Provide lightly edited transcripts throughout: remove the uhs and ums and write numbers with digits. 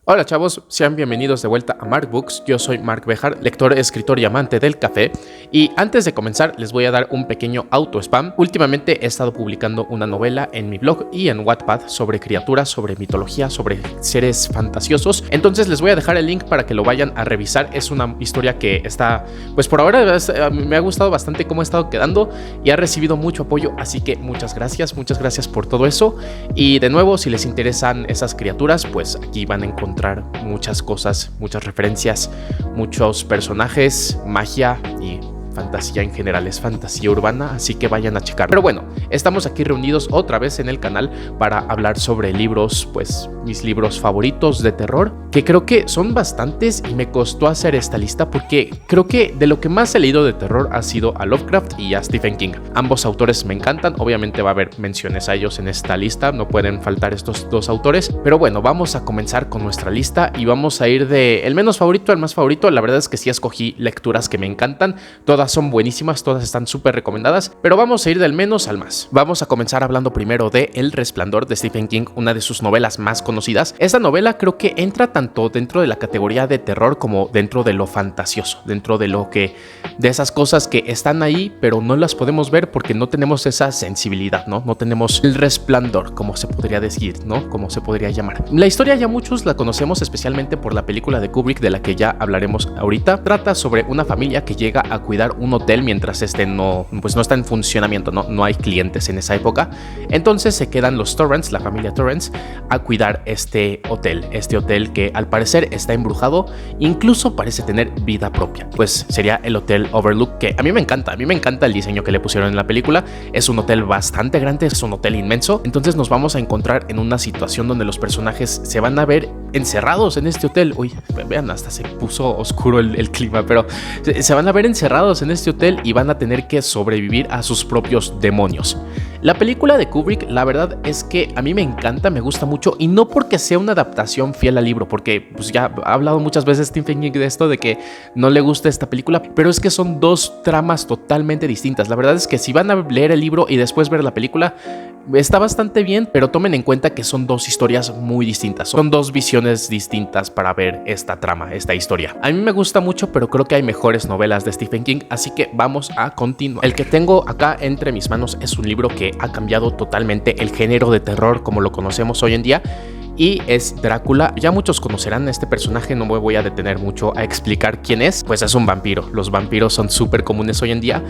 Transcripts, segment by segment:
Hola chavos, sean bienvenidos de vuelta a Mark Books. Yo soy Mark Bejar, lector, escritor y amante del café. Y antes de comenzar les voy a dar un pequeño auto-spam. Últimamente he estado publicando una novela en mi blog y en Wattpad sobre criaturas, sobre mitología, sobre seres fantasiosos. Entonces les voy a dejar el link para que lo vayan a revisar. Es una historia que está, pues por ahora me ha gustado bastante cómo ha estado quedando y ha recibido mucho apoyo. Así que muchas gracias por todo eso. Y de nuevo, si les interesan esas criaturas, pues aquí van a encontrar muchas cosas, muchas referencias, muchos personajes, magia y fantasía en general. Es fantasía urbana, así que vayan a checar. Pero bueno, estamos aquí reunidos otra vez en el canal para hablar sobre libros, pues mis libros favoritos de terror, que creo que son bastantes y me costó hacer esta lista porque creo que de lo que más he leído de terror ha sido a Lovecraft y a Stephen King. Ambos autores me encantan, obviamente va a haber menciones a ellos en esta lista, no pueden faltar estos dos autores, pero bueno, vamos a comenzar con nuestra lista y vamos a ir de el menos favorito al más favorito. La verdad es que sí escogí lecturas que me encantan, todas son buenísimas, todas están súper recomendadas, pero vamos a ir del menos al más. Vamos a comenzar hablando primero de El Resplandor de Stephen King, una de sus novelas más conocidas. Esta novela creo que entra tanto dentro de la categoría de terror como dentro de lo fantasioso, dentro de lo que, de esas cosas que están ahí pero no las podemos ver porque no tenemos esa sensibilidad, no tenemos el resplandor, como se podría decir, como se podría llamar. La historia ya muchos la conocemos, especialmente por la película de Kubrick, de la que ya hablaremos ahorita. Trata sobre una familia que llega a cuidar un hotel mientras no está en funcionamiento, no hay clientes en esa época. Entonces se quedan los Torrance, la familia Torrance, a cuidar este hotel que al parecer está embrujado, incluso parece tener vida propia. Pues sería el Hotel Overlook, que a mí me encanta el diseño que le pusieron en la película. Es un hotel bastante grande, es un hotel inmenso. Entonces nos vamos a encontrar en una situación donde los personajes se van a ver encerrados en este hotel. Uy, vean, hasta se puso oscuro el clima, pero se van a ver encerrados en este hotel y van a tener que sobrevivir a sus propios demonios. La película de Kubrick, la verdad es que a mí me encanta, me gusta mucho, y no porque sea una adaptación fiel al libro, porque pues ya ha hablado muchas veces Stephen King de esto, de que no le gusta esta película, pero es que son dos tramas totalmente distintas. La verdad es que si van a leer el libro y después ver la película, está bastante bien, pero tomen en cuenta que son dos historias muy distintas, son dos visiones distintas para ver esta trama, esta historia. A mí me gusta mucho, pero creo que hay mejores novelas de Stephen King, así que vamos a continuar. El que tengo acá entre mis manos es un libro que ha cambiado totalmente el género de terror como lo conocemos hoy en día, y es Drácula. Ya muchos conocerán a este personaje, no me voy a detener mucho a explicar quién es. Pues es un vampiro, los vampiros son súper comunes hoy en día.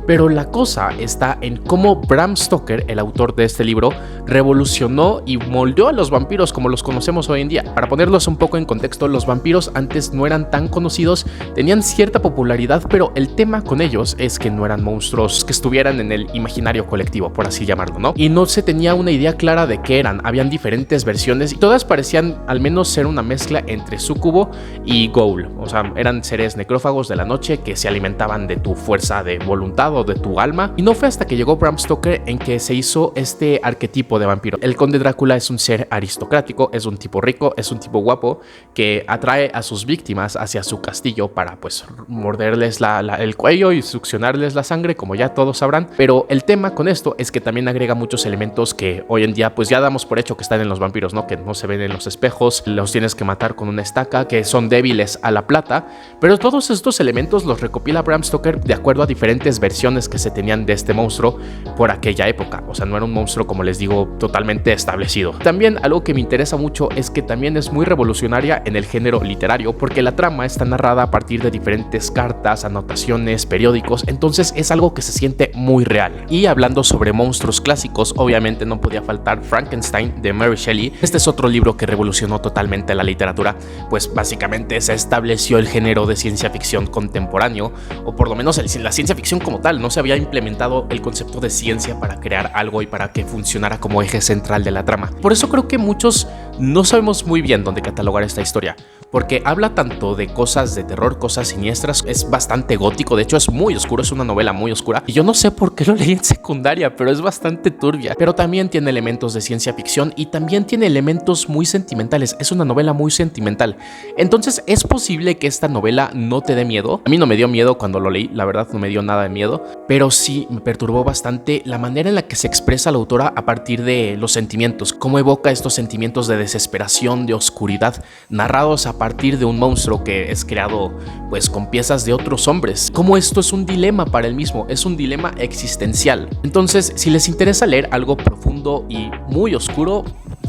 Pero la cosa está en cómo Bram Stoker, el autor de este libro, revolucionó y moldeó a los vampiros como los conocemos hoy en día. Para ponerlos un poco en contexto, los vampiros antes no eran tan conocidos, tenían cierta popularidad, pero el tema con ellos es que no eran monstruos que estuvieran en el imaginario colectivo, por así llamarlo, ¿no? Y no se tenía una idea clara de qué eran. Habían diferentes versiones y todas parecían al menos ser una mezcla entre súcubo y ghoul. O sea, eran seres necrófagos de la noche que se alimentaban de tu fuerza de voluntad o de tu alma. Y no fue hasta que llegó Bram Stoker en que se hizo este arquetipo de vampiro. El conde Drácula es un ser aristocrático, es un tipo rico, es un tipo guapo que atrae a sus víctimas hacia su castillo para pues morderles el cuello y succionarles la sangre, como ya todos sabrán. Pero el tema con esto es que también agrega muchos elementos que hoy en día pues ya damos por hecho que están en los vampiros, ¿no? Que no se ven en los espejos, los tienes que matar con una estaca, que son débiles a la plata. Pero todos estos elementos los recopila Bram Stoker de acuerdo a diferentes versiones que se tenían de este monstruo por aquella época. O sea, no era un monstruo, como les digo, totalmente establecido. También algo que me interesa mucho es que también es muy revolucionaria en el género literario, porque la trama está narrada a partir de diferentes cartas, anotaciones, periódicos. Entonces es algo que se siente muy real. Y hablando sobre monstruos clásicos, obviamente no podía faltar Frankenstein de Mary Shelley. Este es otro libro que revolucionó totalmente la literatura, pues básicamente se estableció el género de ciencia ficción contemporáneo, o por lo menos la ciencia ficción como tal. No se había implementado el concepto de ciencia para crear algo y para que funcionara como eje central de la trama. Por eso creo que muchos no sabemos muy bien dónde catalogar esta historia, porque habla tanto de cosas de terror, cosas siniestras, es bastante gótico, de hecho es muy oscuro, es una novela muy oscura, y yo no sé por qué lo leí en secundaria, pero es bastante turbia. Pero también tiene elementos de ciencia ficción y también tiene elementos muy sentimentales, es una novela muy sentimental. Entonces es posible que esta novela no te dé miedo. A mí no me dio miedo cuando lo leí, la verdad no me dio nada de miedo, pero sí me perturbó bastante la manera en la que se expresa la autora a partir de los sentimientos, cómo evoca estos sentimientos de desesperación, de oscuridad, narrados a partir de un monstruo que es creado pues con piezas de otros hombres, cómo esto es un dilema para él mismo, es un dilema existencial. Entonces, si les interesa leer algo profundo y muy oscuro,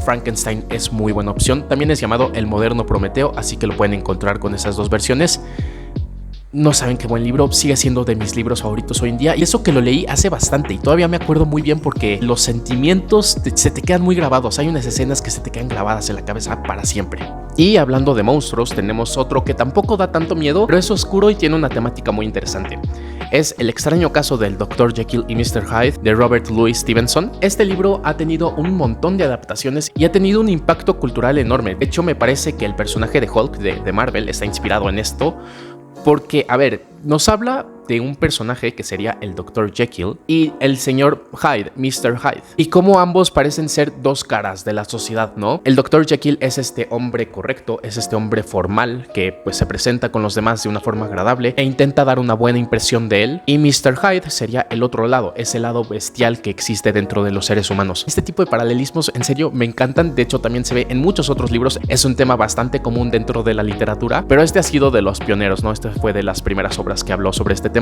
Frankenstein es muy buena opción. También es llamado El Moderno Prometeo, así que lo pueden encontrar con esas dos versiones. No saben qué buen libro, sigue siendo de mis libros favoritos hoy en día, y eso que lo leí hace bastante y todavía me acuerdo muy bien porque los sentimientos se te quedan muy grabados. Hay unas escenas que se te quedan grabadas en la cabeza para siempre. Y hablando de monstruos, tenemos otro que tampoco da tanto miedo, pero es oscuro y tiene una temática muy interesante. Es El extraño caso del Dr. Jekyll y Mr. Hyde de Robert Louis Stevenson. Este libro ha tenido un montón de adaptaciones y ha tenido un impacto cultural enorme. De hecho, me parece que el personaje de Hulk de Marvel está inspirado en esto, porque, a ver, nos habla de un personaje que sería el Dr. Jekyll y el señor Hyde, Mr. Hyde, y cómo ambos parecen ser dos caras de la sociedad, ¿no? El Dr. Jekyll es este hombre correcto, es este hombre formal que pues se presenta con los demás de una forma agradable e intenta dar una buena impresión de él, y Mr. Hyde sería el otro lado, ese lado bestial que existe dentro de los seres humanos. Este tipo de paralelismos en serio me encantan, de hecho también se ve en muchos otros libros, es un tema bastante común dentro de la literatura, pero este ha sido de los pioneros, ¿no? Este fue de las primeras obras que habló sobre este tema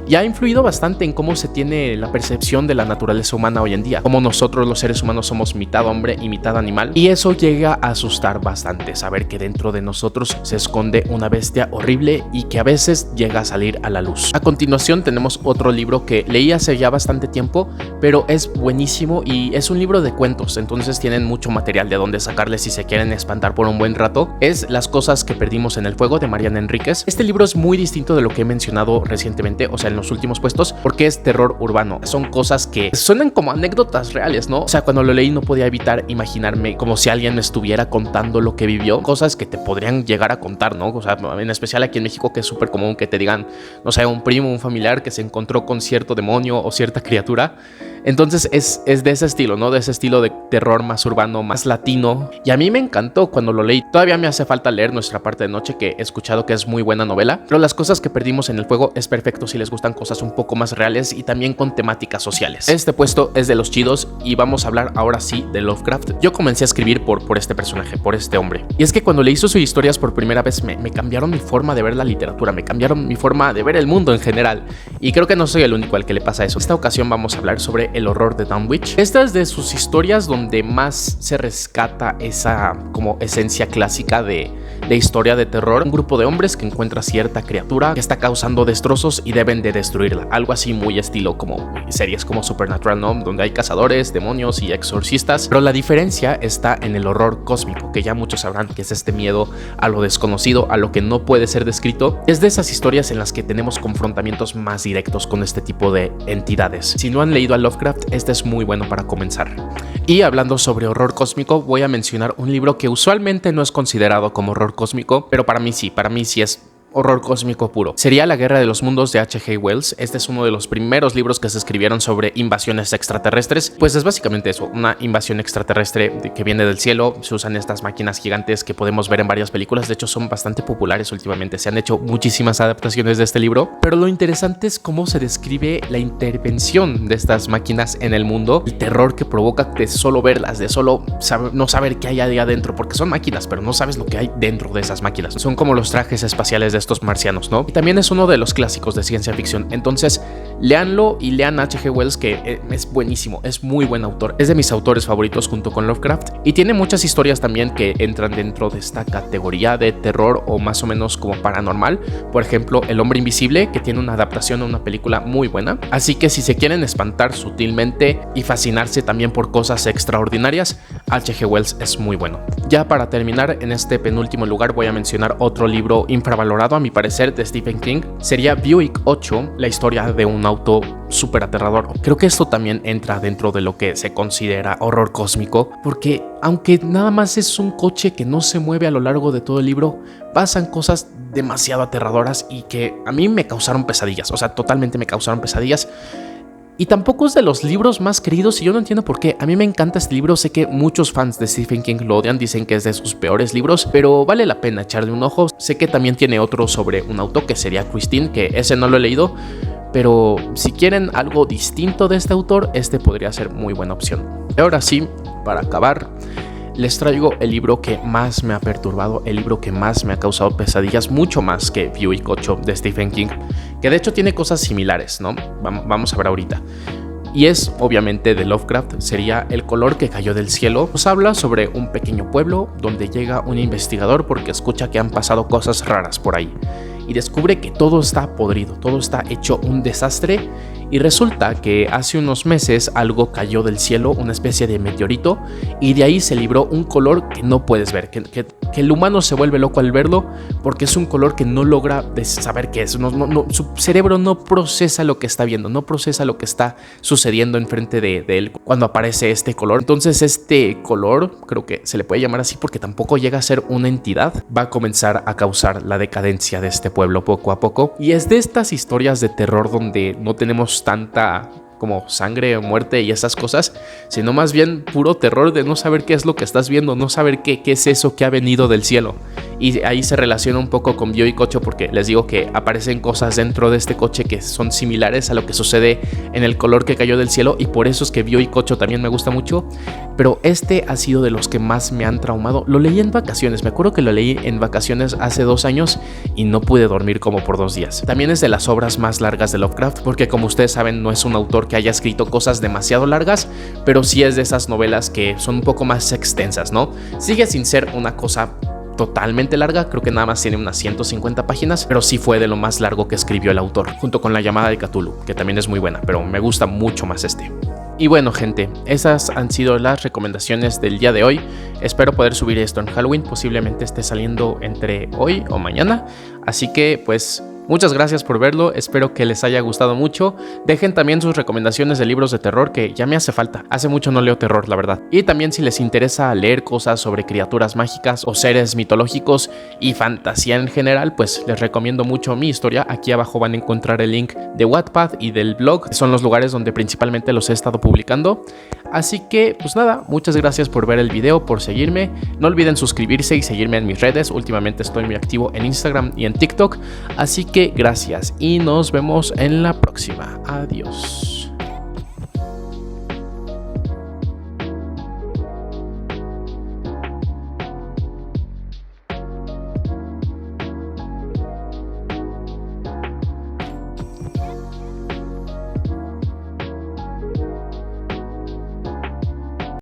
y ha influido bastante en cómo se tiene la percepción de la naturaleza humana hoy en día, como nosotros los seres humanos somos mitad hombre y mitad animal, y eso llega a asustar bastante, saber que dentro de nosotros se esconde una bestia horrible y que a veces llega a salir a la luz. A continuación tenemos otro libro que leí hace ya bastante tiempo, pero es buenísimo y es un libro de cuentos, entonces tienen mucho material de donde sacarle si se quieren espantar por un buen rato. Es Las cosas que perdimos en el fuego de Mariana Enríquez. Este libro es muy distinto de lo que he mencionado recientemente, o sea, en los últimos puestos, porque es terror urbano. Son cosas que suenan como anécdotas reales, ¿no? O sea, cuando lo leí no podía evitar imaginarme como si alguien me estuviera contando lo que vivió, cosas que te podrían llegar a contar, ¿no? O sea, en especial aquí en México, que es súper común que te digan, no sé, un primo, un familiar que se encontró con cierto demonio o cierta criatura. Entonces es de ese estilo, ¿no? De ese estilo de terror más urbano, más latino. Y a mí me encantó cuando lo leí. Todavía me hace falta leer Nuestra parte de noche, que he escuchado que es muy buena novela. Pero Las cosas que perdimos en el fuego es perfecto si les gustan cosas un poco más reales y también con temáticas sociales. Este puesto es de los chidos y vamos a hablar ahora sí de Lovecraft. Yo comencé a escribir por este personaje, por este hombre. Y es que cuando leí sus historias por primera vez me cambiaron mi forma de ver la literatura, me cambiaron mi forma de ver el mundo en general. Y creo que no soy el único al que le pasa eso. En esta ocasión vamos a hablar sobre El horror de Dunwich. Esta es de sus historias donde más se rescata esa como esencia clásica de historia de terror. Un grupo de hombres que encuentra cierta criatura que está causando destrozos y deben de destruirla. Algo así muy estilo como series como Supernatural, ¿no? Donde hay cazadores, demonios y exorcistas. Pero la diferencia está en el horror cósmico, que ya muchos sabrán que es este miedo a lo desconocido, a lo que no puede ser descrito. Es de esas historias en las que tenemos confrontamientos más directos con este tipo de entidades. Si no han leído a Lovecraft, este es muy bueno para comenzar. Y hablando sobre horror cósmico, voy a mencionar un libro que usualmente no es considerado como horror cósmico, pero para mí sí es horror cósmico puro. Sería La guerra de los mundos de H.G. Wells. Este es uno de los primeros libros que se escribieron sobre invasiones extraterrestres. Pues es básicamente eso, una invasión extraterrestre que viene del cielo. Se usan estas máquinas gigantes que podemos ver en varias películas. De hecho, son bastante populares últimamente. Se han hecho muchísimas adaptaciones de este libro. Pero lo interesante es cómo se describe la intervención de estas máquinas en el mundo. El terror que provoca de solo verlas, de solo no saber qué hay ahí adentro. Porque son máquinas, pero no sabes lo que hay dentro de esas máquinas. Son como los trajes espaciales de estos marcianos, ¿no? Y también es uno de los clásicos de ciencia ficción. Entonces, léanlo y lean H.G. Wells, que es buenísimo, es muy buen autor. Es de mis autores favoritos junto con Lovecraft y tiene muchas historias también que entran dentro de esta categoría de terror o más o menos como paranormal. Por ejemplo, El hombre invisible, que tiene una adaptación a una película muy buena. Así que si se quieren espantar sutilmente y fascinarse también por cosas extraordinarias, H.G. Wells es muy bueno. Ya para terminar, en este penúltimo lugar voy a mencionar otro libro infravalorado a mi parecer de Stephen King. Sería Buick 8, la historia de un auto súper aterrador. Creo que esto también entra dentro de lo que se considera horror cósmico, porque aunque nada más es un coche que no se mueve a lo largo de todo el libro, pasan cosas demasiado aterradoras y que a mí me causaron pesadillas, o sea, totalmente me causaron pesadillas. Y tampoco es de los libros más queridos y yo no entiendo por qué. A mí me encanta este libro, sé que muchos fans de Stephen King lo odian, dicen que es de sus peores libros, pero vale la pena echarle un ojo. Sé que también tiene otro sobre un auto que sería Christine, que ese no lo he leído, pero si quieren algo distinto de este autor, este podría ser muy buena opción. Y ahora sí, para acabar, les traigo el libro que más me ha perturbado, el libro que más me ha causado pesadillas, mucho más que View y Cocho de Stephen King, que de hecho tiene cosas similares, ¿no? Vamos a ver ahorita. Y es obviamente de Lovecraft, sería El color que cayó del cielo. Nos habla sobre un pequeño pueblo donde llega un investigador porque escucha que han pasado cosas raras por ahí y descubre que todo está podrido, todo está hecho un desastre. Y resulta que hace unos meses algo cayó del cielo, una especie de meteorito, y de ahí se libró un color que no puedes ver, que el humano se vuelve loco al verlo porque es un color que no logra saber qué es. Su cerebro no procesa lo que está viendo, no procesa lo que está sucediendo enfrente de él cuando aparece este color. Entonces este color, creo que se le puede llamar así porque tampoco llega a ser una entidad, va a comenzar a causar la decadencia de este pueblo poco a poco. Y es de estas historias de terror donde no tenemos tanta como sangre o muerte y esas cosas, sino más bien puro terror de no saber qué es lo que estás viendo, no saber qué es eso que ha venido del cielo. Y ahí se relaciona un poco con View y Cocho porque les digo que aparecen cosas dentro de este coche que son similares a lo que sucede en El color que cayó del cielo, y por eso es que View y Cocho también me gusta mucho. Pero este ha sido de los que más me han traumado. Lo leí en vacaciones, me acuerdo que lo leí en vacaciones hace 2 años y no pude dormir como por 2 días. También es de las obras más largas de Lovecraft porque, como ustedes saben, no es un autor que haya escrito cosas demasiado largas, pero sí es de esas novelas que son un poco más extensas, ¿no? Sigue sin ser una cosa totalmente larga, creo que nada más tiene unas 150 páginas, pero sí fue de lo más largo que escribió el autor, junto con La llamada de Cthulhu, que también es muy buena, pero me gusta mucho más este. Y bueno, gente, esas han sido las recomendaciones del día de hoy. Espero poder subir esto en Halloween, posiblemente esté saliendo entre hoy o mañana, así que pues muchas gracias por verlo, espero que les haya gustado mucho. Dejen también sus recomendaciones de libros de terror, que ya me hace falta, hace mucho no leo terror, la verdad. Y también si les interesa leer cosas sobre criaturas mágicas o seres mitológicos y fantasía en general, pues les recomiendo mucho mi historia. Aquí abajo van a encontrar el link de Wattpad y del blog, son los lugares donde principalmente los he estado publicando. Así que pues nada, muchas gracias por ver el video, por seguirme. No olviden suscribirse y seguirme en mis redes, últimamente estoy muy activo en Instagram y en TikTok. Así que gracias y nos vemos en la próxima. Adiós.